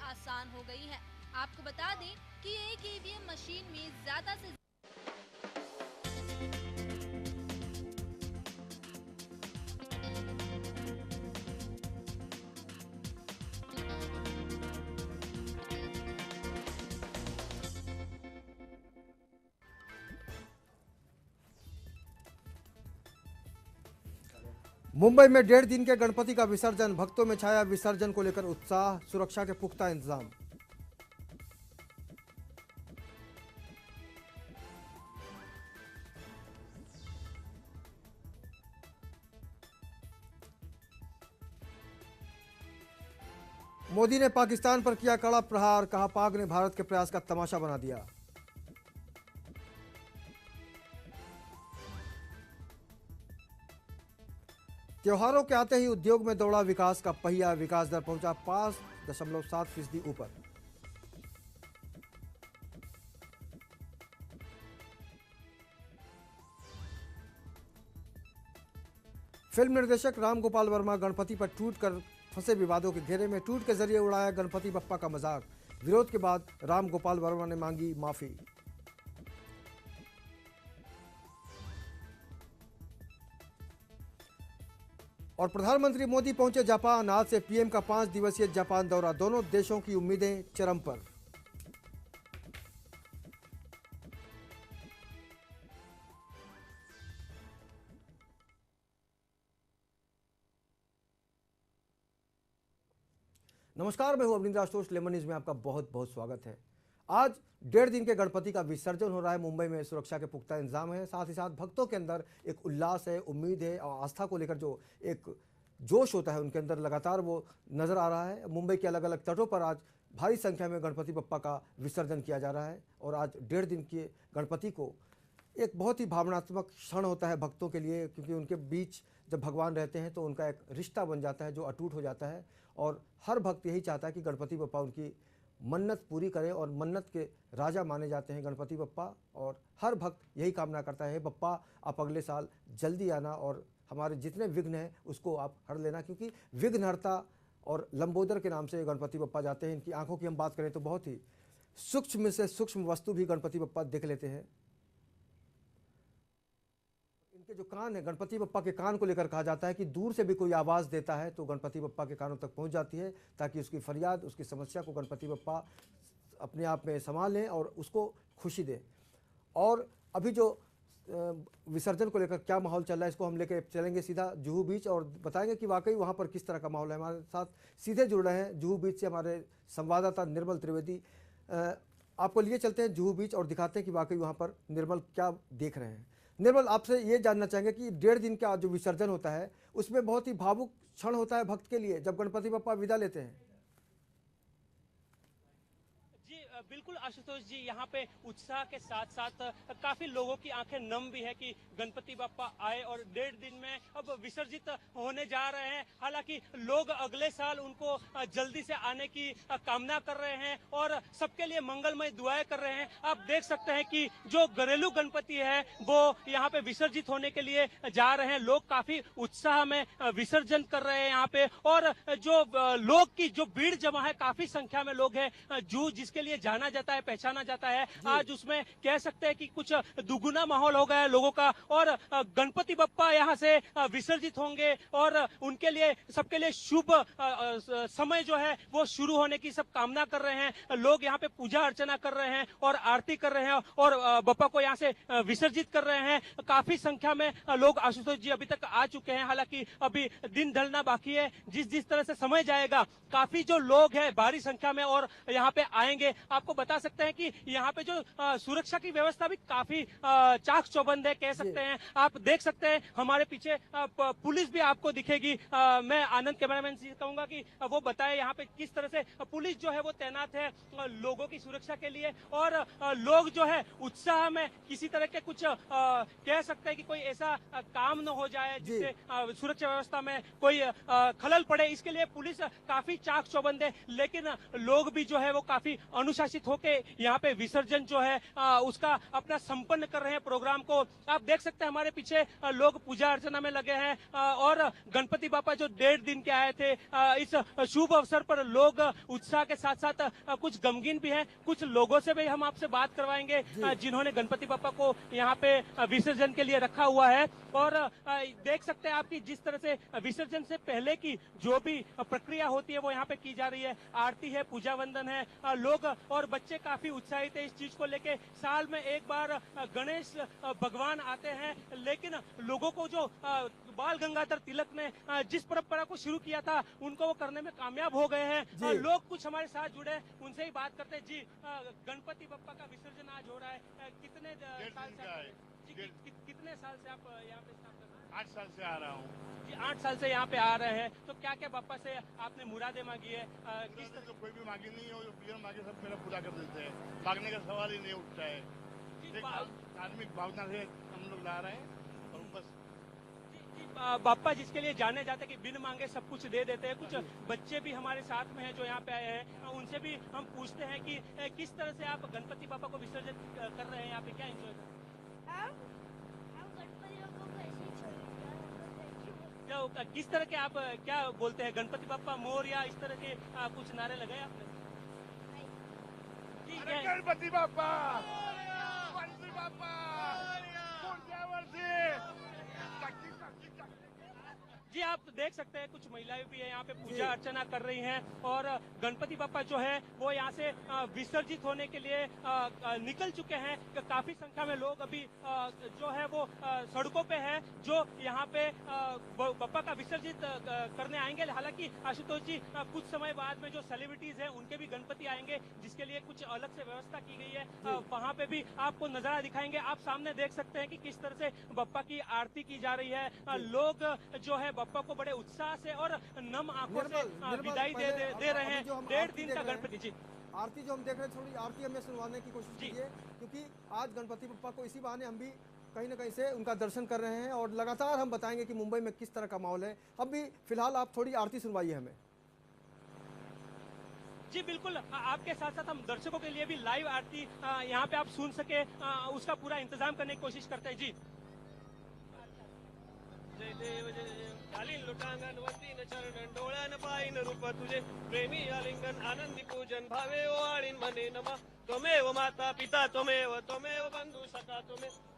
आसान हो गई है। आपको बता दें कि एक ईवीएम मशीन में ज्यादा से मुंबई में 1.5 दिन के गणपति का विसर्जन, भक्तों में छाया विसर्जन को लेकर उत्साह, सुरक्षा के पुख्ता इंतजाम। मोदी ने पाकिस्तान पर किया कड़ा प्रहार, कहा पाक ने भारत के प्रयास का तमाशा बना दिया। त्योहारों के आते ही उद्योग में दौड़ा विकास का पहिया, विकास दर पहुंचा 5.7% ऊपर। फिल्म निर्देशक राम गोपाल वर्मा गणपति पर ट्वीट कर फंसे विवादों के घेरे में, ट्वीट के जरिए उड़ाया गणपति बप्पा का मजाक। विरोध के बाद राम गोपाल वर्मा ने मांगी माफी। और प्रधानमंत्री मोदी पहुंचे जापान, आज से पीएम का 5 दिवसीय जापान दौरा, दोनों देशों की उम्मीदें चरम पर। नमस्कार, मैं हूं अवनींद्र आशुतोष। लेमन न्यूज में आपका बहुत बहुत स्वागत है। आज 1.5 दिन के गणपति का विसर्जन हो रहा है। मुंबई में सुरक्षा के पुख्ता इंतजाम है, साथ ही साथ भक्तों के अंदर एक उल्लास है, उम्मीद है और आस्था को लेकर जो एक जोश होता है उनके अंदर लगातार वो नजर आ रहा है। मुंबई के अलग अलग तटों पर आज भारी संख्या में गणपति बप्पा का विसर्जन किया जा रहा है और आज 1.5 दिन के गणपति को एक बहुत ही भावनात्मक क्षण होता है भक्तों के लिए, क्योंकि उनके बीच जब भगवान रहते हैं तो उनका एक रिश्ता बन जाता है जो अटूट हो जाता है। और हर भक्त यही चाहता है कि गणपति बप्पा उनकी मन्नत पूरी करे और मन्नत के राजा माने जाते हैं गणपति बप्पा। और हर भक्त यही कामना करता है, बप्पा आप अगले साल जल्दी आना और हमारे जितने विघ्न हैं उसको आप हर लेना, क्योंकि विघ्नहर्ता और लंबोदर के नाम से गणपति बप्पा जाते हैं। इनकी आंखों की हम बात करें तो बहुत ही सूक्ष्म से सूक्ष्म वस्तु भी गणपति बप्पा देख लेते हैं। इनके जो कान है, गणपति बप्पा के कान को लेकर कहा जाता है कि दूर से भी कोई आवाज़ देता है तो गणपति बप्पा के कानों तक पहुंच जाती है, ताकि उसकी फरियाद, उसकी समस्या को गणपति बप्पा अपने आप में संभाल लें और उसको खुशी दें। और अभी जो विसर्जन को लेकर क्या माहौल चल रहा है, इसको हम लेकर चलेंगे सीधा जुहू बीच और बताएंगे कि वाकई वहाँ पर किस तरह का माहौल है। हमारे साथ सीधे जुड़ रहे हैं जुहू बीच से हमारे संवाददाता निर्मल त्रिवेदी। आपको लिए चलते हैं जुहू बीच और दिखाते हैं कि वाकई वहाँ पर निर्मल क्या देख रहे हैं। निर्मल, आपसे ये जानना चाहेंगे कि 1.5 दिन का जो विसर्जन होता है उसमें बहुत ही भावुक क्षण होता है भक्त के लिए जब गणपति बप्पा विदा लेते हैं। बिल्कुल आशुतोष जी, यहाँ पे उत्साह के साथ साथ काफी लोगों की आंखें नम भी है कि गणपति बप्पा आए और 1.5 दिन में अब विसर्जित होने जा रहे हैं। हालांकि लोग अगले साल उनको जल्दी से आने की कामना कर रहे हैं और सबके लिए मंगलमय दुआएं कर रहे हैं। आप देख सकते हैं कि जो घरेलू गणपति है वो यहाँ पे विसर्जित होने के लिए जा रहे हैं। लोग काफी उत्साह में विसर्जन कर रहे हैं यहाँ पे, और जो लोग की जो भीड़ जमा है, काफी संख्या में लोग हैं। जूहू जिसके लिए जाना जाता है, पहचाना जाता है, आज उसमें कह सकते हैं कि कुछ दुगुना माहौल हो गया है लोगों का। और गणपति बप्पा यहाँ से विसर्जित होंगे और उनके लिए, सबके लिए शुभ समय जो है वो शुरू होने की सब कामना कर रहे हैं। लोग यहाँ पे पूजा अर्चना कर रहे हैं और आरती कर रहे हैं और बप्पा को यहाँ से विसर्जित कर रहे हैं। काफी संख्या में लोग आशुतोष जी अभी तक आ चुके हैं। हालांकि अभी दिन ढलना बाकी है। जिस तरह से समय जाएगा, काफी जो लोग हैं भारी संख्या में और यहाँ पे आएंगे। आपको बता सकते हैं कि यहाँ पे जो सुरक्षा की व्यवस्था भी काफी चाक चौबंद है, कह सकते हैं। आप देख सकते हैं हमारे पीछे पुलिस भी आपको दिखेगी। मैं आनंद कैमरामैन से कहूंगा कि वो बताए यहाँ पे किस तरह से पुलिस जो है वो तैनात है लोगों की सुरक्षा के लिए। और लोग जो है उत्साह में किसी तरह के कुछ कह सकते हैं कि कोई ऐसा काम न हो जाए जिससे सुरक्षा व्यवस्था में कोई खलल पड़े, इसके लिए पुलिस काफी चाक चौबंद है। लेकिन लोग भी जो है वो काफी अनुशासित अनुशासित होके यहाँ पे विसर्जन जो है उसका अपना संपन्न कर रहे हैं प्रोग्राम को। आप देख सकते हैं हमारे पीछे लोग पूजा अर्चना में लगे हैं और गणपति बापा जो 1.5 दिन के आए थे, इस शुभ अवसर पर लोग उत्साह के साथ साथ कुछ गमगीन भी हैं। कुछ लोगों से भी हम आपसे बात करवाएंगे जिन्होंने गणपति बापा को यहाँ पे विसर्जन के लिए रखा हुआ है। और देख सकते हैं आपकी जिस तरह से विसर्जन से पहले की जो भी प्रक्रिया होती है वो यहाँ पे की जा रही है। आरती है, पूजा वंदन है, लोग और बच्चे काफी उत्साहित है इस चीज को लेके। साल में एक बार गणेश भगवान आते हैं, लेकिन लोगों को जो बाल गंगाधर तिलक ने जिस परंपरा को शुरू किया था उनको वो करने में कामयाब हो गए हैं। लोग कुछ हमारे साथ जुड़े, उनसे ही बात करते हैं। जी, गणपति बप्पा का विसर्जन आज हो रहा है, कितने साल से कितने साल से आप यहाँ पे स्टार्ट कर रहे हैं? 8 साल से आ रहा हूँ जी, 8 साल से यहाँ पे आ रहे हैं। तो क्या क्या बापा से आपने मुरादे मांगी है? किस तो कोई भी मांगी नहीं है, जो बिना मांगे सब मेरा पूरा कर देते हैं। मांगने का सवाल ही नहीं उठता है। एक धार्मिक भावना से हम लोग ला रहे हैं और बस। बापा जिसके लिए जाने जाते हैं कि बिन मांगे सब कुछ दे देते हैं। कुछ बच्चे भी हमारे साथ में हैं जो यहाँ पे आए हैं, उनसे भी हम पूछते हैं कि किस तरह से आप गणपति बापा को विसर्जन कर रहे हैं, यहाँ पे क्या एंजॉय कर रहे हैं? किस तरह के आप क्या बोलते हैं, गणपति बापा मोर या इस तरह के कुछ नारे लगाए आपने? गणपति बापा, गणपति बापा, जी, आप देख सकते हैं कुछ महिलाएं भी है यहाँ पे पूजा अर्चना कर रही हैं और गणपति बापा जो है वो यहाँ से विसर्जित होने के लिए निकल चुके हैं। काफी संख्या में लोग अभी जो है वो सड़कों पे है जो यहाँ पे बापा का विसर्जित करने आएंगे। हालांकि आशुतोष जी, कुछ समय बाद में जो सेलिब्रिटीज हैं उनके भी गणपति आएंगे जिसके लिए कुछ अलग से व्यवस्था की गई है। वहाँ पे भी आपको नजारा दिखाएंगे। आप सामने देख सकते हैं कि किस तरह से बापा की आरती की जा रही है। लोग जो है बापा को बड़े उत्साह से और नम आंखों से विदाई दे रहे हैं। 1.5 दिन का गणपति जी आरती जो हम देख रहे हैं, थोड़ी आरती हमें सुनवाने की कोशिश कीजिए, क्योंकि आज गणपति बप्पा को इसी बहाने हम भी कहीं ना कहीं से उनका दर्शन कर रहे हैं और लगातार हम बताएंगे कि मुंबई में किस तरह का माहौल है। अब भी फिलहाल आप थोड़ी आरती सुनवाइए हमें। जी बिल्कुल, आपके साथ साथ हम दर्शकों के लिए भी लाइव आरती यहाँ पे आप सुन सके उसका पूरा इंतजाम करने की कोशिश करते हैं। जी, जय देव जय देव, कालीन लुटांगण वतीन चरण डोळ्यान पायीन रूप तुझे, प्रेमी आलिंगन आनंदी पूजन भावे ओवाळीन मने नमा, त्वमेव माता पिता त्वमेव बंधु सखा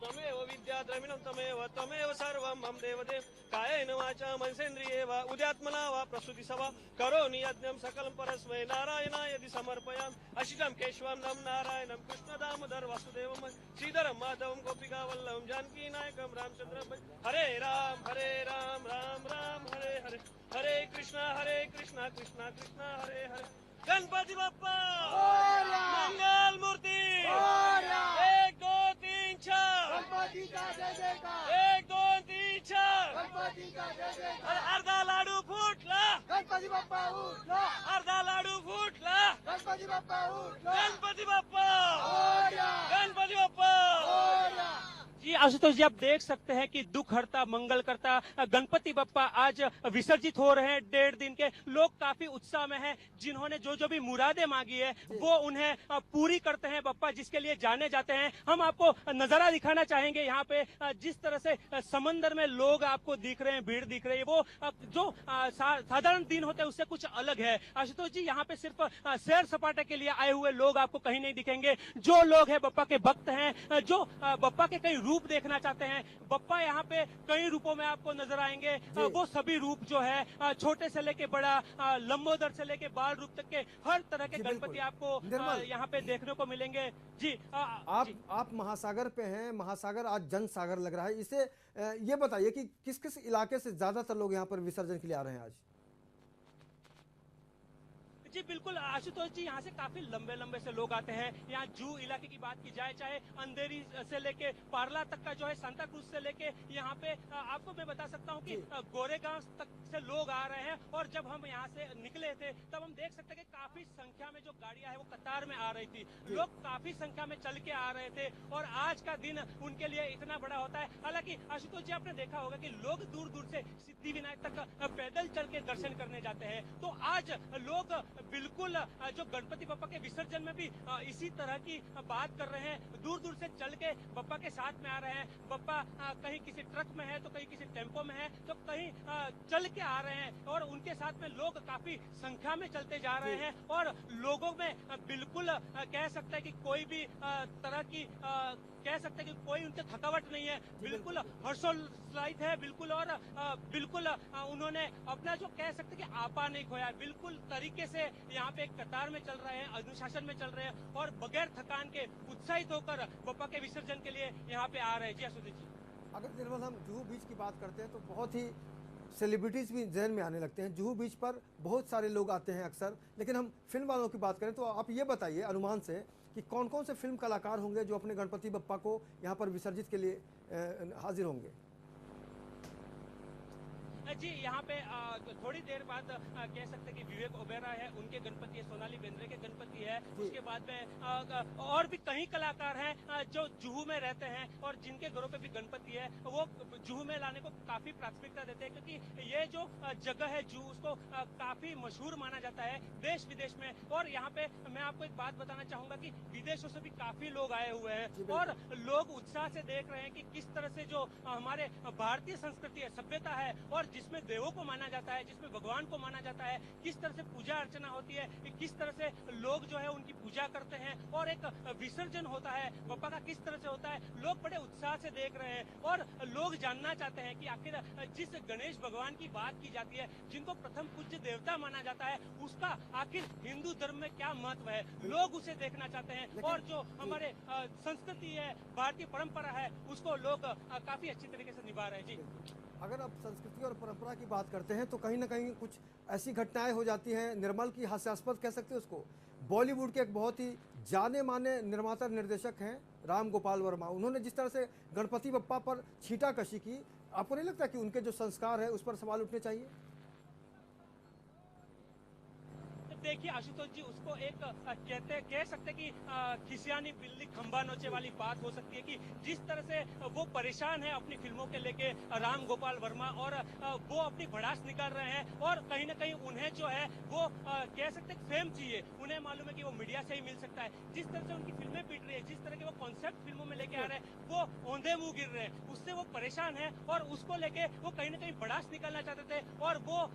त्वमेव विद्या द्रविणं त्वमेव सर्वं मम देवदेव, कायेन वाचा मनसेन्द्रिये वा उद्यात्मना वा प्रसूति सवा, करोमि यज्ञं सकलं परस्मै नारायणाय समर्पयामि, अशितं केशवं नम नारायणं कृष्ण दामोदर वासुदेवं श्रीधरं माधवं गोपिका वल्लभं जानकी नायकं रामचंद्रं हरे राम राम राम हरे हरे, हरे कृष्णा कृष्णा कृष्णा हरे हरे। गणपति बप्पा मंगल मूर्ति 1 2 3 4 गणपति का जय जयकार, 1 2 3 4 गणपति का जय जयकार, अर्धा लाडू फुटला, गणपति बप्पा उठला, अर्धा लाडू फुटला, गणपति बप्पा उठला, गणपति बप्पा, मोरया, गणपति बप्पा। मोरया। जी आशुतोष जी, आप देख सकते हैं कि दुख हरता मंगल करता गणपति बप्पा आज विसर्जित हो रहे हैं। 1.5 दिन के लोग काफी उत्साह में हैं। जिन्होंने जो भी मुरादे मांगी है वो उन्हें पूरी करते हैं बप्पा जिसके लिए जाने जाते हैं। हम आपको नजारा दिखाना चाहेंगे यहाँ पे जिस तरह से समंदर में लोग आपको दिख रहे हैं, भीड़ दिख रही है, वो जो साधारण दिन होते हैं उससे कुछ अलग है। आशुतोष जी, यहाँ पे सिर्फ सैर सपाटे के लिए आए हुए लोग आपको कहीं नहीं दिखेंगे। जो लोग हैं बप्पा के भक्त हैं, जो बप्पा के कई रूप देखना चाहते हैं, बप्पा यहाँ पे कई रूपों में आपको नजर आएंगे। वो सभी रूप जो है छोटे से लेके बड़ा, लंबोदर से लेके बाल रूप तक के हर तरह के गणपति आपको यहाँ पे देखने को मिलेंगे। जी, आप महासागर पे हैं, महासागर आज जन सागर लग रहा है। इसे ये बताइए कि किस किस इलाके से ज्यादातर लोग यहाँ पर विसर्जन के लिए आ रहे हैं आज? जी बिल्कुल आशुतोष जी, यहाँ से काफी लंबे लंबे से लोग आते हैं। यहाँ जू इलाके की बात की जाए, चाहे अंधेरी से लेके पार्ला तक का जो है, सांता क्रूज से लेके यहाँ पे आपको मैं बता सकता हूँ कि गोरेगांव तक से लोग आ रहे हैं। और जब हम यहाँ से निकले थे तब हम देख सकते हैं कि काफी काफी संख्या में जो गाड़ियां है वो कतार में आ रही थी, लोग काफी संख्या में चल के आ रहे थे और आज का दिन उनके लिए इतना बड़ा होता है। हालांकि आशुतोष जी आपने देखा होगा कि लोग दूर दूर से सिद्धिविनायक तक पैदल चल के दर्शन करने जाते हैं, तो आज लोग बिल्कुल जो गणपति बप्पा के विसर्जन में भी इसी तरह की बात कर रहे हैं, दूर दूर से चल के बप्पा के साथ में आ रहे हैं। बप्पा कहीं किसी ट्रक में है तो कहीं किसी टेम्पो में है तो कहीं चल के आ रहे हैं और उनके साथ में लोग काफी संख्या में चलते जा रहे हैं और लोगों में बिल्कुल कह सकते हैं कि कोई भी तरह की कह सकते हैं कि कोई उनके थकावट नहीं है, बिल्कुल हर्षोल्लासित है बिल्कुल। और बिल्कुल उन्होंने अपना जो कह सकते हैं कि आपा नहीं खोया, बिल्कुल तरीके से यहाँ पे एक कतार में चल रहे हैं, अनुशासन में चल रहे हैं और बगैर थकान के उत्साहित होकर बप्पा के विसर्जन के लिए यहाँ पे आ रहे हैं। जी आशुतोष जी, अगर निर्मल हम जुहू बीच की बात करते हैं तो बहुत ही सेलिब्रिटीज़ भी जहन में आने लगते हैं। जुहू बीच पर बहुत सारे लोग आते हैं अक्सर, लेकिन हम फिल्म वालों की बात करें तो आप ये बताइए अनुमान से कि कौन कौन से फिल्म कलाकार होंगे जो अपने गणपति बप्पा को यहाँ पर विसर्जित के लिए हाजिर होंगे। जी यहाँ पे थोड़ी देर बाद कह सकते हैं कि विवेक ओबेरॉय है, उनके गणपति है, सोनाली बेंद्रे के गणपति है, उसके बाद में और भी कई कलाकार हैं जो जुहू में रहते हैं और जिनके घरों पे भी गणपति है, वो जुहू में लाने को काफी प्राथमिकता देते हैं क्योंकि ये जो जगह है जुहू, उसको काफी मशहूर माना जाता है देश विदेश में। और यहाँ पे मैं आपको एक बात बताना चाहूंगा कि विदेशों से भी काफी लोग आए हुए हैं और लोग उत्साह से देख रहे हैं कि किस तरह से जो हमारे भारतीय संस्कृति है, सभ्यता है और जिसमें देवों को माना जाता है, जिसमें भगवान को माना जाता है, किस तरह से पूजा अर्चना होती है, किस तरह से लोग जो है उनकी पूजा करते हैं और एक विसर्जन होता है बप्पा का किस तरह से होता है, लोग बड़े उत्साह से देख रहे हैं। और लोग जानना चाहते हैं कि आखिर जिस गणेश भगवान की बात की जाती है, जिनको प्रथम पूज्य देवता माना जाता है, उसका आखिर हिंदू धर्म में क्या महत्व है, लोग उसे देखना चाहते हैं। और जो हमारे संस्कृति है, भारतीय परंपरा है, उसको लोग काफी अच्छी तरीके से निभा रहे हैं। जी, अगर आप संस्कृति और परंपरा की बात करते हैं तो कहीं ना कहीं कुछ ऐसी घटनाएं हो जाती हैं निर्मल की हास्यास्पद कह सकते हैं उसको। बॉलीवुड के एक बहुत ही जाने माने निर्माता निर्देशक हैं राम गोपाल वर्मा, उन्होंने जिस तरह से गणपति बप्पा पर छींटाकशी की, आपको नहीं लगता कि उनके जो संस्कार है उस पर सवाल उठने चाहिए। देखिए आशुतोष जी, उसको एक कह सकते कि खिसियानी बिल्ली खंबा नोचे वाली बात हो सकती है कि जिस तरह से वो परेशान है अपनी फिल्मों के लेके राम गोपाल वर्मा और वो अपनी भड़ास निकाल रहे हैं और कहीं ना कहीं उन्हें जो है वो कह सकते फेम चाहिए, उन्हें मालूम है कि वो मीडिया से ही मिल सकता है। जिस तरह से उनकी फिल्में पिट रही है, जिस तरह के वो कॉन्सेप्ट फिल्मों में लेके आ रहे हैं, वो औंधे मुंह गिर रहे हैं, उससे वो परेशान है और उसको लेके वो कहीं ना कहीं भड़ास निकालना चाहते थे और वो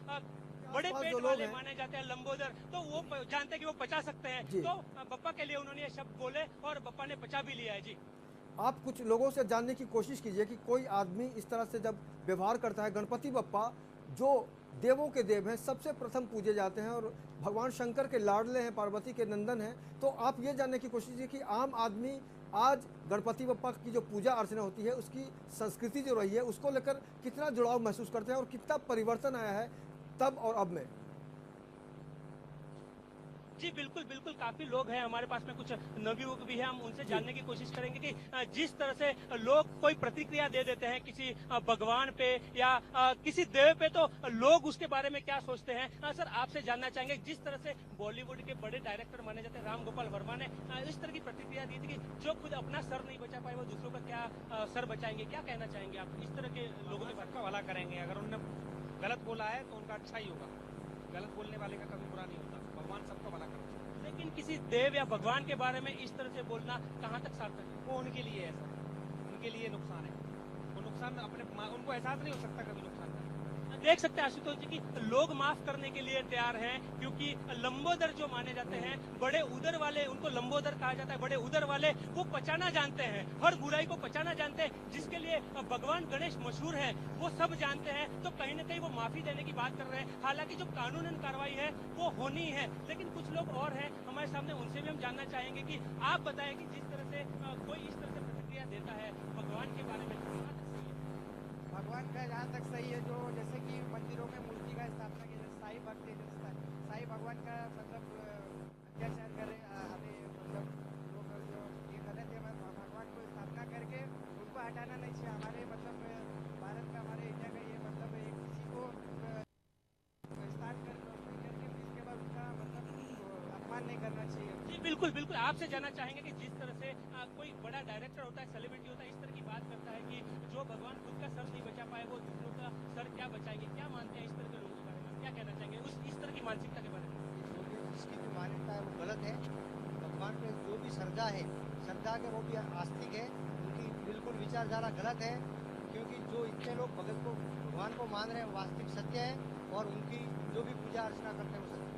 बड़े पेट वाले माने जाते हैं लंबोदर, तो वो जानते हैं कि वो पचा सकते हैं, तो बप्पा के लिए उन्होंने ये शब्द बोले और बप्पा ने पचा भी लिया है। जी, आप कुछ लोगों से जानने की कोशिश कीजिए कि कोई आदमी इस तरह से जब व्यवहार करता है, गणपति बप्पा जो देवों के देव हैं, सबसे प्रथम पूजे जाते हैं और भगवान शंकर के लाडले हैं, पार्वती के नंदन हैं, तो आप ये जानने की कोशिश कीजिए कि आम आदमी आज गणपति बप्पा की जो पूजा अर्चना होती है, उसकी संस्कृति जो रही है, उसको लेकर कितना जुड़ाव महसूस करते हैं और कितना परिवर्तन आया है तब और अब में। जी बिल्कुल बिल्कुल, काफी लोग हैं हमारे पास में, कुछ नवयुवक भी हैं, हम उनसे जानने की कोशिश करेंगे कि जिस तरह से लोग कोई प्रतिक्रिया दे देते हैं किसी भगवान पे या किसी देव पे, तो लोग उसके बारे में क्या सोचते हैं। सर आपसे जानना चाहेंगे, जिस तरह से बॉलीवुड के बड़े डायरेक्टर माने जाते हैं राम गोपाल वर्मा ने इस तरह की प्रतिक्रिया दी थी कि जो खुद अपना सर नहीं बचा पाए वो दूसरों का क्या सर बचाएंगे, क्या कहना चाहेंगे आप इस तरह के लोगों के बारे में? भला करेंगे, अगर उन्होंने गलत बोला है तो उनका अच्छा ही होगा, गलत बोलने वाले का कभी बुरा नहीं होता, भगवान सबको भला करता है। लेकिन किसी देव या भगवान के बारे में इस तरह से बोलना कहाँ तक सार्थक है? वो उनके लिए है सर, उनके लिए नुकसान है, वो नुकसान उनको एहसास नहीं हो सकता कभी नुकसान का। देख सकते हैं आशुतोष जी कि लोग माफ करने के लिए तैयार हैं क्योंकि लंबोदर जो माने जाते हैं, बड़े उदर वाले, उनको लंबोदर कहा जाता है, बड़े उदर वाले, वो पचाना जानते हैं, हर बुराई को पचाना जानते हैं, जिसके लिए भगवान गणेश मशहूर है, वो सब जानते हैं। तो कहीं ना कहीं वो माफी देने की बात कर रहे हैं, हालांकि जो कानूनन कार्रवाई है वो होनी है। लेकिन कुछ लोग और हैं हमारे सामने, उनसे भी हम जानना चाहेंगे कि आप बताएं कि जिस तरह से कोई इस तरह से प्रतिक्रिया देता है भगवान के बारे में, भगवान का जहाँ तक सही है, जो जैसे कि मंदिरों में मूर्ति का स्थापना की जाए, साईं भक्त साईं भगवान का मतलब अत्याचार करे, हमें मतलब लोग जो ये गलत है, भगवान को स्थापना करके उनको हटाना नहीं चाहिए। हमारे मतलब भारत का, हमारे इंडिया का ये मतलब किसी को स्थान करके इसके बाद उसका मतलब अपमान नहीं करना चाहिए। जी बिल्कुल बिल्कुल, आपसे जानना चाहेंगे कि जिस तरह से कोई बड़ा डायरेक्टर होता है, सेलिब्रिटी होता है, इस तरह की बात करता है कि जो भगवान खुद का सर नहीं बचा पाए वो दूसरों का सर क्या बचाएंगे, क्या मानते हैं इस तरह के लोगों के बारे में, क्या कहना चाहेंगे इस तरह की मानसिकता के बारे में? जो भी जिसकी भी मान्यता है वो गलत है। भगवान पे जो भी श्रद्धा के वो भी आस्तिक है, उनकी बिल्कुल विचारधारा गलत है, क्योंकि जो इतने लोग भगवान को मान रहे हैं वास्तविक सत्य है, और उनकी जो भी पूजा अर्चना करते हैं वो सत्य है।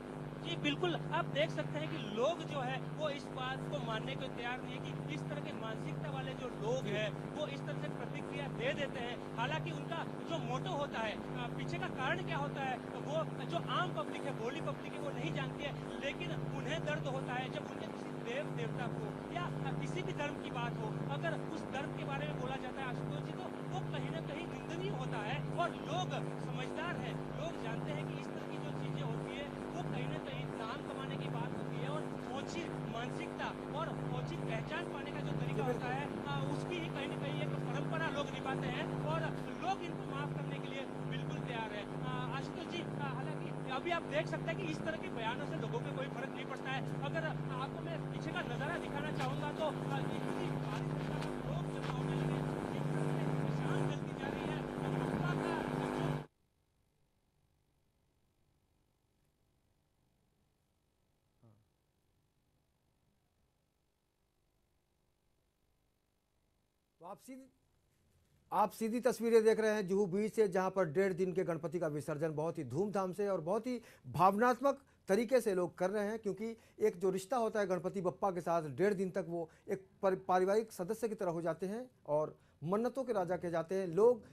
जी बिल्कुल, आप देख सकते हैं कि लोग जो है वो इस बात को मानने को तैयार नहीं है कि इस तरह के मानसिकता वाले जो लोग हैं वो इस तरह से प्रतिक्रिया दे देते हैं। हालांकि उनका जो मोटो होता है, पीछे का कारण क्या होता है, वो जो आम पब्लिक है, भोली पब्लिक है, वो नहीं जानती है, लेकिन उन्हें दर्द होता है जब उनके किसी देव देवता को या किसी भी धर्म की बात हो, अगर उस धर्म के बारे में बोला जाता है आशुतोष जी, तो वो कहीं ना कहीं निंदनीय होता है। और लोग समझदार हैं, लोग जानते हैं कि इस तरह की जो चीजें होती है वो कहीं ना कहीं नाम कमाने की बात होती है, और ओछी मानसिकता और ओछी पहचान पाने का जो तरीका होता है उसकी ही कहीं ना कहीं एक परंपरा लोग निभाते हैं, और लोग इनको माफ करने के लिए बिल्कुल तैयार है। आशुतोष जी, हालांकि अभी आप देख सकते हैं कि इस तरह के बयानों से लोगों पे कोई फर्क नहीं पड़ता है। अगर आपको मैं पीछे का नजारा दिखाना चाहूंगा तो इतनी बारिश के कारण लोग जमा होने लगे, जिस तरह से शाम ढलती जा रही है, अफवाह का जो तो आप सीधी तस्वीरें देख रहे हैं जुहू बीच से, जहां पर 1.5 दिन के गणपति का विसर्जन बहुत ही धूमधाम से और बहुत ही भावनात्मक तरीके से लोग कर रहे हैं, क्योंकि एक जो रिश्ता होता है गणपति बप्पा के साथ 1.5 दिन तक वो एक पारिवारिक सदस्य की तरह हो जाते हैं और मन्नतों के राजा कहे जाते हैं। लोग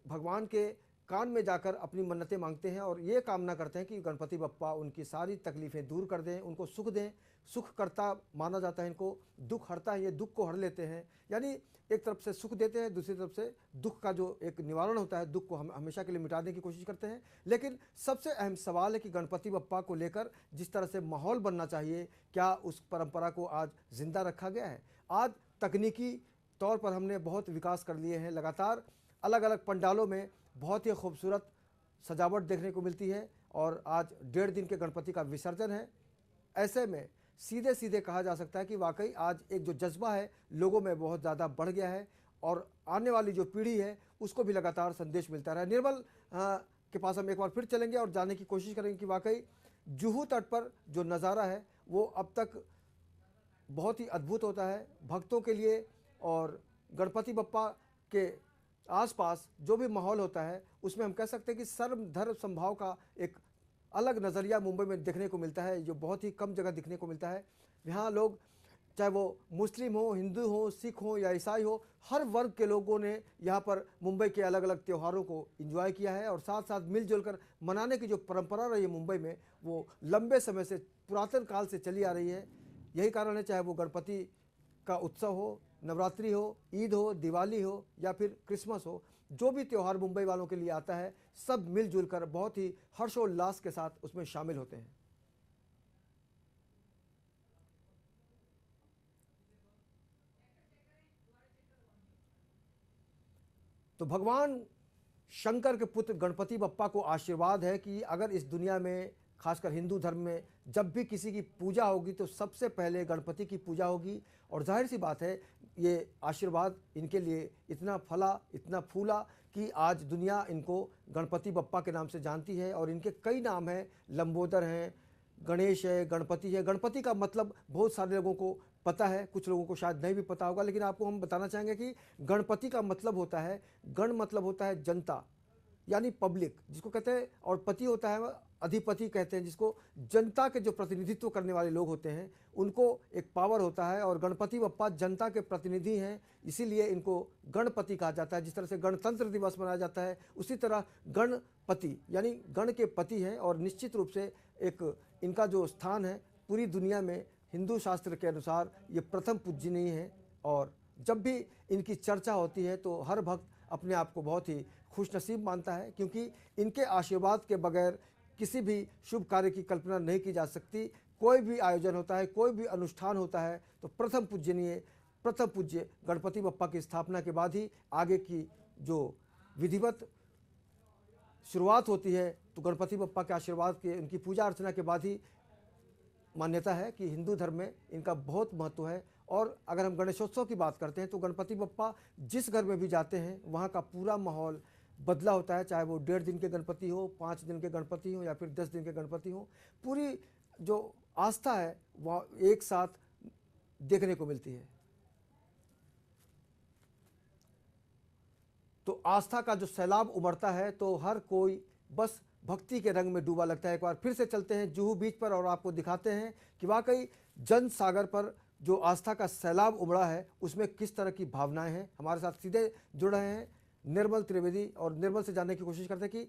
भगवान के कान में जाकर अपनी मन्नतें मांगते हैं और ये कामना करते हैं कि गणपति बप्पा उनकी सारी तकलीफ़ें दूर कर दें, उनको सुख दें। सुख करता माना जाता है इनको, दुख हरता है, ये दुख को हर लेते हैं। यानी एक तरफ से सुख देते हैं, दूसरी तरफ से दुख का जो एक निवारण होता है, दुख को हम हमेशा के लिए मिटाने की कोशिश करते हैं। लेकिन सबसे अहम सवाल है कि गणपति बप्पा को लेकर जिस तरह से माहौल बनना चाहिए, क्या उस परंपरा को आज जिंदा रखा गया है? आज तकनीकी तौर पर हमने बहुत विकास कर लिए हैं, लगातार अलग अलग पंडालों में बहुत ही खूबसूरत सजावट देखने को मिलती है और आज 1.5 दिन के गणपति का विसर्जन है। ऐसे में सीधे सीधे कहा जा सकता है कि वाकई आज एक जो जज्बा है लोगों में बहुत ज़्यादा बढ़ गया है और आने वाली जो पीढ़ी है उसको भी लगातार संदेश मिलता रहा है। निर्मल के पास हम एक बार फिर चलेंगे और जानने की कोशिश करेंगे कि वाकई जुहू तट पर जो नज़ारा है वो अब तक बहुत ही अद्भुत होता है भक्तों के लिए, और गणपति बप्पा के आसपास जो भी माहौल होता है उसमें हम कह सकते हैं कि सर्व धर्म संभाव का एक अलग नज़रिया मुंबई में देखने को मिलता है, जो बहुत ही कम जगह दिखने को मिलता है। यहाँ लोग चाहे वो मुस्लिम हो, हिंदू हो, सिख हो या ईसाई हो, हर वर्ग के लोगों ने यहाँ पर मुंबई के अलग अलग त्योहारों को एंजॉय किया है और साथ साथ मिलजुल कर मनाने की जो परंपरा रही है मुंबई में वो लंबे समय से, पुरातन काल से चली आ रही है। यही कारण है चाहे वो गणपति का उत्सव हो, नवरात्रि हो, ईद हो, दिवाली हो या फिर क्रिसमस हो, जो भी त्यौहार मुंबई वालों के लिए आता है सब मिलजुल कर बहुत ही हर्षोल्लास के साथ उसमें शामिल होते हैं। तो भगवान शंकर के पुत्र गणपति बप्पा को आशीर्वाद है कि अगर इस दुनिया में, खासकर हिंदू धर्म में, जब भी किसी की पूजा होगी तो सबसे पहले गणपति की पूजा होगी। और जाहिर सी बात है ये आशीर्वाद इनके लिए इतना फला, इतना फूला कि आज दुनिया इनको गणपति बप्पा के नाम से जानती है। और इनके कई नाम हैं, लंबोदर हैं, गणेश है, गणपति है। गणपति का मतलब बहुत सारे लोगों को पता है, कुछ लोगों को शायद नहीं भी पता होगा, लेकिन आपको हम बताना चाहेंगे कि गणपति का मतलब होता है, गण मतलब होता है जनता यानी पब्लिक जिसको कहते हैं, और पति होता है अधिपति कहते हैं, जिसको जनता के जो प्रतिनिधित्व करने वाले लोग होते हैं उनको एक पावर होता है। और गणपति बप्पा जनता के प्रतिनिधि हैं, इसीलिए इनको गणपति कहा जाता है। जिस तरह से गणतंत्र दिवस मनाया जाता है उसी तरह गणपति यानी गण के पति हैं। और निश्चित रूप से एक इनका जो स्थान है पूरी दुनिया में हिंदू शास्त्र के अनुसार ये प्रथम पूजनीय है। और जब भी इनकी चर्चा होती है तो हर भक्त अपने आप को बहुत ही खुशनसीब मानता है, क्योंकि इनके आशीर्वाद के बगैर किसी भी शुभ कार्य की कल्पना नहीं की जा सकती। कोई भी आयोजन होता है, कोई भी अनुष्ठान होता है तो प्रथम पूज्य गणपति बप्पा की स्थापना के बाद ही आगे की जो विधिवत शुरुआत होती है। तो गणपति बप्पा के आशीर्वाद के, उनकी पूजा अर्चना के बाद ही मान्यता है कि हिंदू धर्म में इनका बहुत महत्व है। और अगर हम गणेशोत्सव की बात करते हैं तो गणपति बप्पा जिस घर में भी जाते हैं वहाँ का पूरा माहौल बदला होता है, चाहे वो 1.5 दिन के गणपति हो, 5 दिन के गणपति हो या फिर 10 दिन के गणपति हो। पूरी जो आस्था है वह एक साथ देखने को मिलती है। तो आस्था का जो सैलाब उमड़ता है तो हर कोई बस भक्ति के रंग में डूबा लगता है। एक बार फिर से चलते हैं जुहू बीच पर और आपको दिखाते हैं कि वाकई जन सागर पर जो आस्था का सैलाब उमड़ा है उसमें किस तरह की भावनाएं हैं। हमारे साथ सीधे जुड़ रहे हैं निर्मल त्रिवेदी और निर्मल से जानने की कोशिश करते हैं कि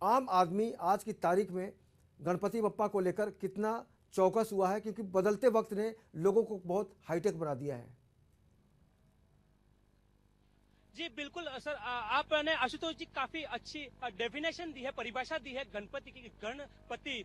आम आदमी आज की तारीख में गणपति बप्पा को लेकर कितना चौकस हुआ है, क्योंकि बदलते वक्त ने लोगों को बहुत हाईटेक बना दिया है। जी बिल्कुल सर, आपने आशुतोष जी काफी अच्छी डेफिनेशन दी है, परिभाषा दी है गणपति की। गणपति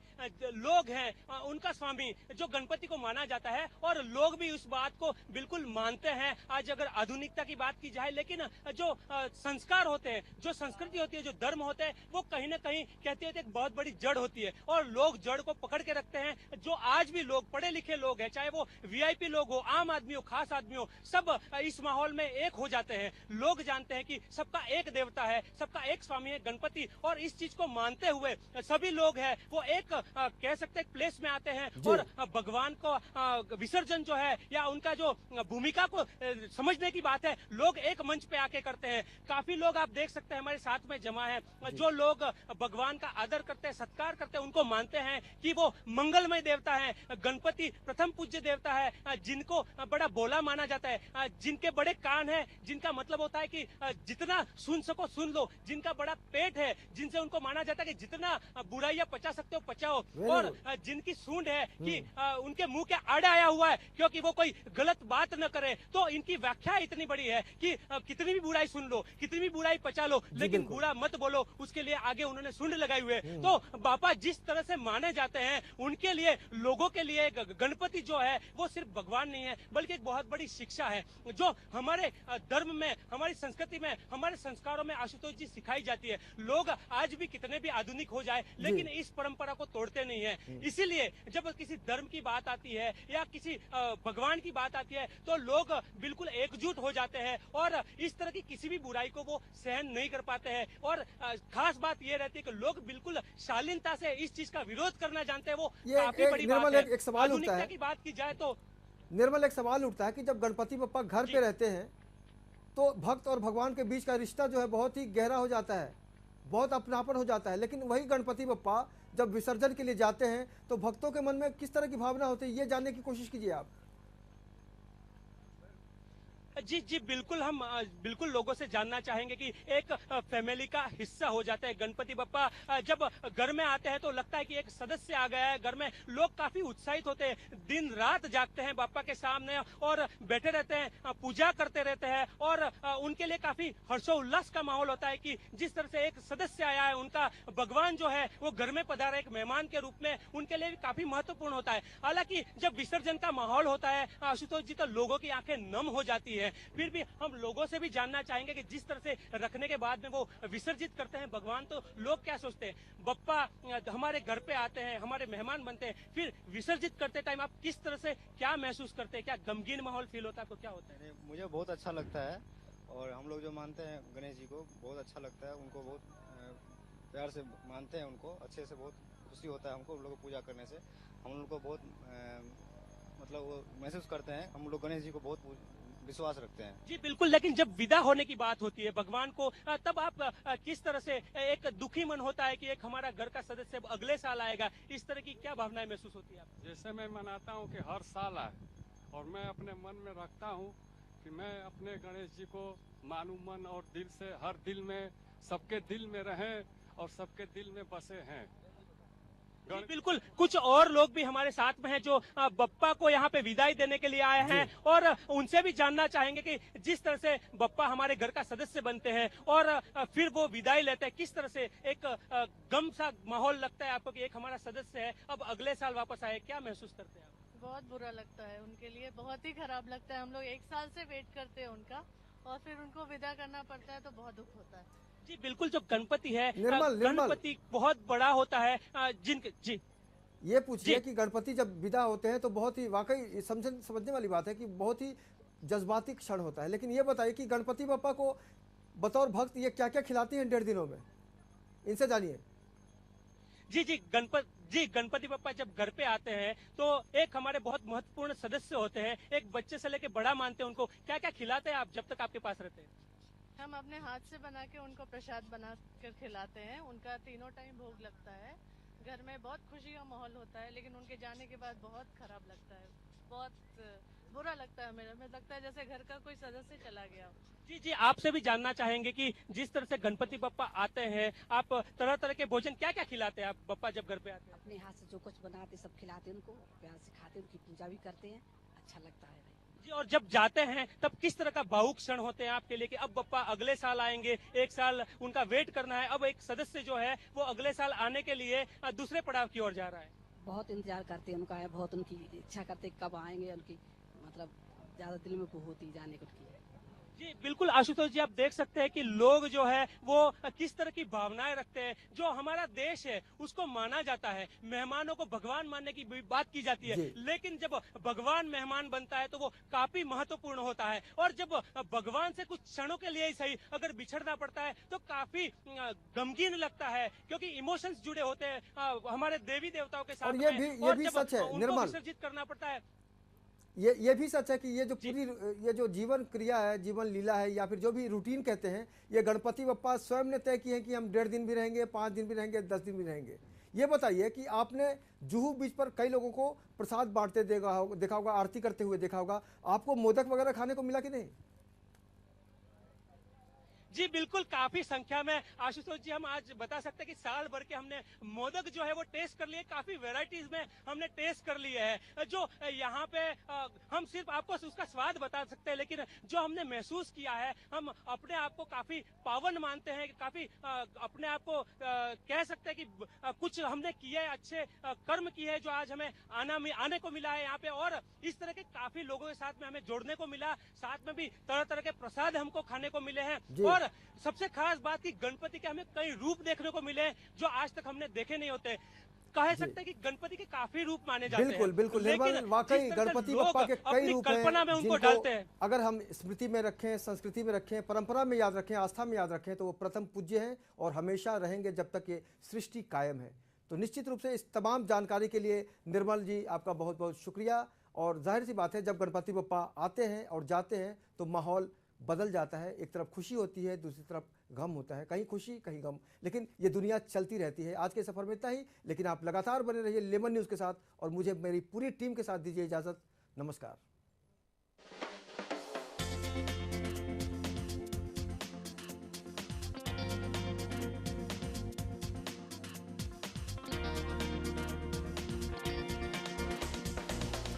लोग हैं उनका स्वामी, जो गणपति को माना जाता है और लोग भी उस बात को बिल्कुल मानते हैं। आज अगर आधुनिकता की बात की जाए, लेकिन जो संस्कार होते हैं, जो संस्कृति होती है, जो धर्म होते हैं, वो कहीं ना कहीं कहते हैं एक बहुत बड़ी जड़ होती है और लोग जड़ को पकड़ के रखते हैं। जो आज भी लोग पढ़े लिखे लोग हैं, चाहे वो वीआईपी लोग हो, आम आदमी हो, खास आदमी हो, सब इस माहौल में एक हो जाते हैं। लोग जानते हैं कि सबका एक देवता है, सबका एक स्वामी है गणपति, और इस चीज को मानते हुए सभी लोग हैं वो एक कह सकते हैं प्लेस में आते हैं और भगवान को विसर्जन जो है या उनका जो भूमिका को समझने की बात है, लोग एक मंच पे आके करते हैं। काफी लोग आप देख सकते हैं हमारे साथ में जमा है, जो लोग भगवान का आदर करते हैं, सत्कार करते हैं, उनको मानते हैं कि वो मंगलमय देवता है। गणपति प्रथम पूज्य देवता है, जिनको बड़ा भोला माना जाता है, जिनके बड़े कान है, जिनका मतलब होता है कि जितना सुन सको सुन लो, जिनका बड़ा पेट है, जिनसे उनको माना जाता है कि जितना बुराइयां पचा सकते हो पचाओ, और जिनकी सूंड है कि उनके मुंह के आड़े आया हुआ है क्योंकि वो कोई गलत बात न करे। तो इनकी व्याख्या इतनी बड़ी है कि कितनी भी बुराई सुन लो, कितनी भी बुराई पचा लो, लेकिन बुरा मत बोलो, उसके लिए आगे उन्होंने सूंड लगाई हुई है। तो बापा जिस तरह से माने जाते हैं, उनके लिए, लोगों के लिए गणपति जो है वो सिर्फ भगवान नहीं है बल्कि एक बहुत बड़ी शिक्षा है, जो हमारे धर्म में, हमारी संस्कृति में, हमारे संस्कारों में आशुतोष जी सिखाई जाती है। लोग आज भी कितने भी आधुनिक हो जाए, लेकिन इस परंपरा को तोड़ते नहीं है। इसीलिए जब किसी धर्म की बात आती है या किसी भगवान की बात आती है तो लोग बिल्कुल एकजुट हो जाते हैं और इस तरह की किसी भी बुराई को वो सहन नहीं कर पाते हैं। और खास बात ये रहती है कि लोग बिल्कुल शालीनता से इस चीज का विरोध करना जानते हैं। वो काफी बड़ी बात है। एक सवाल उठता आधुनिकता है की बात की जाए तो निर्मल, एक सवाल उठता है कि जब गणपति बप्पा घर पे रहते हैं तो भक्त और भगवान के बीच का रिश्ता जो है बहुत ही गहरा हो जाता है, बहुत अपनापन हो जाता है। लेकिन वही गणपति बप्पा जब विसर्जन के लिए जाते हैं तो भक्तों के मन में किस तरह की भावना होती है, ये जानने की कोशिश कीजिए आप। जी जी बिल्कुल, हम बिल्कुल लोगों से जानना चाहेंगे कि एक फैमिली का हिस्सा हो जाता है गणपति बप्पा। जब घर में आते हैं तो लगता है कि एक सदस्य आ गया है घर में। लोग काफी उत्साहित होते हैं, दिन रात जागते हैं बापा के सामने और बैठे रहते हैं, पूजा करते रहते हैं और उनके लिए काफी हर्षोल्लास का माहौल होता है कि जिस तरह से एक सदस्य आया है, उनका भगवान जो है वो घर में पधारा एक मेहमान के रूप में, उनके लिए काफी महत्वपूर्ण होता है। हालांकि जब विसर्जन का माहौल होता है आशुतोष जी, तो लोगों की आंखें नम हो जाती है। फिर भी हम लोगों से भी जानना चाहेंगे कि जिस तरह से रखने के बाद में वो विसर्जित करते हैं भगवान, तो लोग क्या सोचते हैं? बप्पा हमारे घर पे आते हैं, हमारे मेहमान बनते हैं, फिर विसर्जित करते टाइम आप किस तरह से क्या महसूस करते हैं? क्या गमगीन माहौल फील होता है? आपको क्या होता है? मुझे बहुत अच्छा लगता है और हम लोग जो मानते हैं गणेश जी को बहुत अच्छा लगता है। उनको बहुत प्यार से मानते हैं, उनको अच्छे से, बहुत खुशी होता है हमको उन लोगों को पूजा करने से। हम लोग को बहुत मतलब वो महसूस करते हैं, हम लोग गणेश जी को बहुत विश्वास रखते हैं। जी बिल्कुल, लेकिन जब विदा होने की बात होती है भगवान को, तब आप किस तरह से, एक दुखी मन होता है कि एक हमारा घर का सदस्य अगले साल आएगा, इस तरह की क्या भावनाएं महसूस होती है आपको? जैसे मैं मनाता हूँ कि हर साल आए, और मैं अपने मन में रखता हूँ कि मैं अपने गणेश जी को मानूं मन और दिल से, हर दिल में, सबके दिल में रहें और सबके दिल में बसे हैं। जी बिल्कुल, कुछ और लोग भी हमारे साथ में हैं जो बप्पा को यहाँ पे विदाई देने के लिए आए हैं और उनसे भी जानना चाहेंगे कि जिस तरह से बप्पा हमारे घर का सदस्य बनते हैं और फिर वो विदाई लेते हैं, किस तरह से एक गम सा माहौल लगता है आपको कि एक हमारा सदस्य है अब अगले साल वापस आए, क्या महसूस करते हैं आप? बहुत बुरा लगता है उनके लिए, बहुत ही खराब लगता है। हम लोग 1 साल से वेट करते हैं उनका और फिर उनको विदा करना पड़ता है तो बहुत दुख होता है। जी बिल्कुल, जो गणपति है, निर्मल, गणपति बहुत बड़ा होता है। जी ये पूछिए जी। कि गणपति जब विदा होते हैं तो बहुत ही वाकई समझने वाली बात है कि बहुत ही जज्बाती क्षण होता है। लेकिन ये बताइए कि गणपति बप्पा को बतौर भक्त ये क्या क्या खिलाती हैं 1.5 दिनों में, इनसे जानिए। जी गणपति बप्पा जब घर पे आते हैं तो एक हमारे बहुत महत्वपूर्ण सदस्य होते हैं, एक बच्चे से लेके बड़ा मानते हैं उनको। क्या क्या खिलाते हैं आप जब तक आपके पास रहते हैं? हम अपने हाथ से बना के उनको प्रसाद बना कर खिलाते हैं। उनका तीनों टाइम भोग लगता है। घर में बहुत खुशी का माहौल होता है, लेकिन उनके जाने के बाद बहुत खराब लगता है, बहुत बुरा लगता है। हमें लगता है जैसे घर का कोई सदस्य चला गया हो। जी आपसे भी जानना चाहेंगे कि जिस तरह से गणपति बप्पा आते हैं, आप तरह तरह के भोजन क्या क्या खिलाते हैं आप बप्पा जब घर पे आते हैं? अपने हाथ से जो कुछ बनाते सब खिलाते हैं, उनको प्यार से खाते हैं, उनकी पूजा भी करते हैं, अच्छा लगता है भाई। जी, और जब जाते हैं तब किस तरह का भावुक क्षण होते हैं आपके लिए कि अब बप्पा अगले साल आएंगे, एक साल उनका वेट करना है, अब एक सदस्य जो है वो अगले साल आने के लिए दूसरे पड़ाव की ओर जा रहा है? बहुत इंतजार करते हैं उनका, है बहुत उनकी इच्छा करते हैं कब आएंगे, उनकी मतलब ज्यादा दिल में होती जाने को उनकी। जी बिल्कुल आशुतोष जी, आप देख सकते हैं कि लोग जो है वो किस तरह की भावनाएं रखते हैं। जो हमारा देश है उसको माना जाता है, मेहमानों को भगवान मानने की बात की जाती है, लेकिन जब भगवान मेहमान बनता है तो वो काफी महत्वपूर्ण होता है। और जब भगवान से कुछ क्षणों के लिए ही सही अगर बिछड़ना पड़ता है तो काफी गमगीन लगता है, क्योंकि इमोशंस जुड़े होते हैं हमारे देवी देवताओं के साथ। और ये भी सच है निर्मल, विसर्जित करना पड़ता है। ये भी सच है कि ये जो पूरी ये जो जीवन क्रिया है, जीवन लीला है, या फिर जो भी रूटीन कहते हैं, ये गणपति बप्पा स्वयं ने तय किए हैं कि हम 1.5 दिन भी रहेंगे, 5 दिन भी रहेंगे, 10 दिन भी रहेंगे। ये बताइए कि आपने जुहू बीच पर कई लोगों को प्रसाद बांटते देखा होगा, आरती करते हुए देखा होगा, आपको मोदक वगैरह खाने को मिला कि नहीं? जी बिल्कुल, काफी संख्या में आशुतोष जी, हम आज बता सकते हैं कि साल भर के हमने मोदक जो है वो टेस्ट कर लिए, काफी वेराइटीज में हमने टेस्ट कर लिए है। जो यहाँ पे हम सिर्फ आपको उसका स्वाद बता सकते हैं, लेकिन जो हमने महसूस किया है, हम अपने आप को काफी पावन मानते हैं, काफी अपने आप को कह सकते हैं कि कुछ हमने किए अच्छे कर्म किए हैं जो आज हमें आने को मिला है यहाँ पे। और इस तरह के काफी लोगों के साथ में हमें जोड़ने को मिला, साथ में भी तरह तरह के प्रसाद हमको खाने को मिले हैं। और सबसे खास बात की गणपति के हमें कई रूप देखने को मिले जो आज तक हमने देखे नहीं होते। कह सकते हैं कि गणपति के काफी रूप माने जाते हैं। बिल्कुल निर्मल, वाकई गणपति बप्पा के कई रूप हैं कल्पना में उनको डालते हैं। अगर हम स्मृति में रखें, संस्कृति में रखें, परंपरा में याद रखें, आस्था में याद रखें, तो वो प्रथम पूज्य हैं और हमेशा रहेंगे जब तक ये सृष्टि कायम है। तो निश्चित रूप से इस तमाम जानकारी के लिए निर्मल जी आपका बहुत बहुत शुक्रिया। और जाहिर सी बात है, जब गणपति बप्पा आते हैं और जाते हैं तो माहौल बदल जाता है। एक तरफ खुशी होती है, दूसरी तरफ गम होता है, कहीं खुशी कहीं गम, लेकिन ये दुनिया चलती रहती है। आज के सफर में इतना ही, लेकिन आप लगातार बने रहिए लेमन न्यूज़ के साथ और मुझे मेरी पूरी टीम के साथ दीजिए इजाज़त। नमस्कार।